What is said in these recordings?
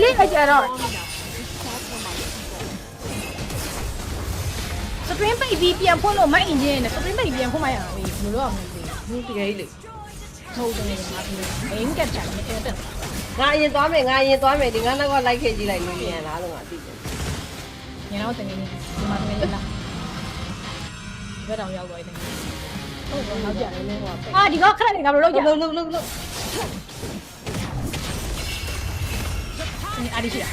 လေးပဲကြတော့ stream ပိတ်ပြီးပြန်ဖွင့်လို့မိုက်အင်ဂျင်နဲ့ stream ပိတ်ပြန်ဖွင့်မရအောင်ဘယ်လိုလုပ်အောင်လဲဘူးတကယ်လေဟုတ်တယ်ငါပြီးအင်းကတ်ချင်တယ်တဲ့ ငါအရင်သွားမယ်ဒီငါနောက်ကလိုက်ခဲ့ကြည့်လိုက်လို့မြန်လားလို့ငါသိတယ် ညနေတော့တကယ်ဒီမှာတကယ်လားဘယ်တော့ရောက်သွားတယ်ဟုတ်တော့နောက်ကြတယ်လို့ဟောအာဒီကခက်နေငါဘယ်လိုလုပ်ကြလုပ်အားရရှိတာ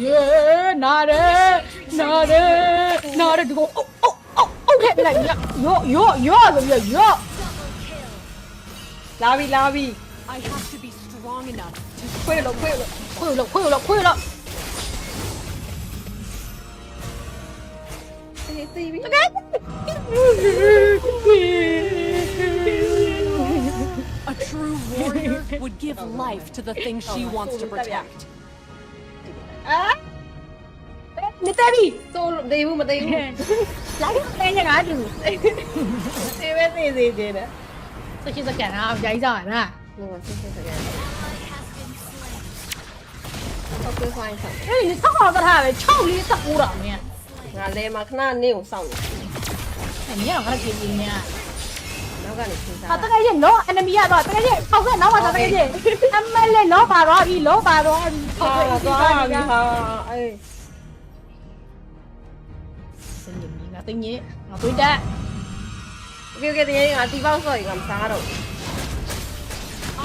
ယေနာတယ်ဒီကိုအိုးထည့်ပြလိုက်ရောဆိုပြီးရော လာပြီ I have to be strong enough to ခွေးလို့ ခွေးလို့သိပြီ တကယ် A true warrior would give life to the things she wants to protect. နေတယ်ပြီ သိုးသိဘူးမသိဘူး လာခဲ့တယ်ငါတူ သိပဲသိတယ်တဲ့ ဆက်ရှိစကန်အားရိုက်ကြရလား ဟိုစစ်စကန်ဟုတ်ကဲ့ဖိုင်းဆောင် အဲ့ဒီဆောက်အောင်ထားပဲ6လေး19တောင်เนี่ย ငါလဲမှာခဏနေကိုစောင့်နေ အဲ့ညတော့ခါကြည့်နေเนี่ย နောက်ကနေသင်စား ဟာတကယ်ကြီးလော enemy ရတော့တကယ်ကြီးအောက်ကနောက်မှာတကယ်ကြီးအမလေးလောပါတော့ပြီဟုတ်ကဲ့ သွားပြီဟာအေး စင်ကြီးငါတင်းကြီးငါတွေးတက် โอเคတကယ်ငါတီပေါက်ဆော့ရင်ငါမစားတော့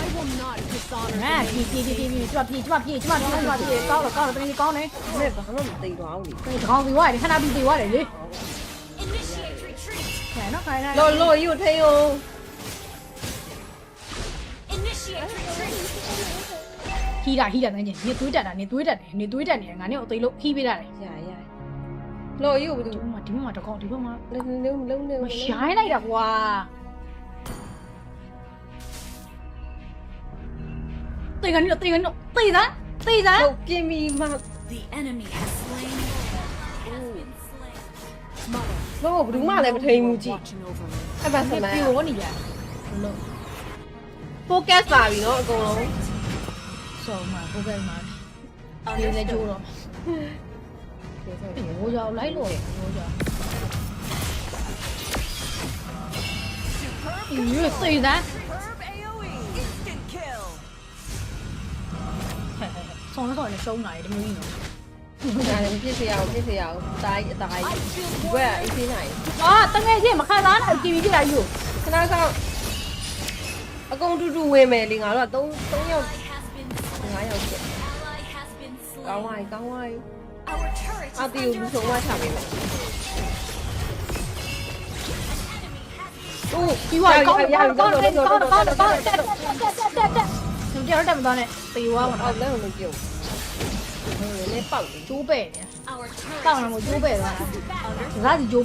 I will not dishonor ငါ the ဖြည်းဖြည်းကျမပြေကောင်းတယ်ကောင်းတယ်တကယ်ကြီးကောင်းတယ် မဲ့ဘာမှမသိတော့ဘူး ဒီကောင်ပြီးွားတယ်ခဏပြီးပြီးွားတယ်လေခဲနော်ခိုင်းလိုက် လို့ယူထိန်အောင် ဟီးတာတန်းကြီးနေတွေးတက်တယ်ငါနဲ့အသိလို့ဟီးပေးတာလေ ရလို့ယူဘူး ဒီမှာတကောင်ဒီဘက်မှာ လုံး မရှိုင်းလိုက်တာကွာတေကန်နော်တေသား ဟုတ်กินပြီမ The enemy has slain. Mother, လို့ဘယ်သူမှလည်းမထိန်ဘူးကြည့် watching over me. အဲ့ပါစ ဒီ မ်း ပြိုနေကြလို့ focus ပါပြီเนาะအကုန်လုံး ဆောင်းမှာဘုကဲမှာဒီလေကျိုးတော့ဘိုးကြောင်လိုက်လို့ဘိုးကြောင်ဒီစေးသား ဆောင်းတော့လည်းရှုံးလာတယ်ဒီမျိုးကြီးနော် ဒါလည်းပြည့်စရာအောင်တားအတားဘယ်အေးသေးနိုင် အာတငယ်ချင်းမခံစားနိုင်တီဗီကြည့်လိုက်ယူ ခဏဆောင်အကုန်တူဝင်မယ်လေငါတို့က3ယောက်5ယောက်ကျကောင်းပါအတီကိုဆုံးမချပေးမယ်အိုး ဒီဝါကောင်းတယ်တက်ကျွန်တော်တက်မသွားနဲ့တေဝါမှာ အော်လည်းမပြုတ်နည်းပေါက် ကျိုးပဲ့နေတောင်းလာမို့ကျိုးပဲ့သွားတာဒါစီကျိုး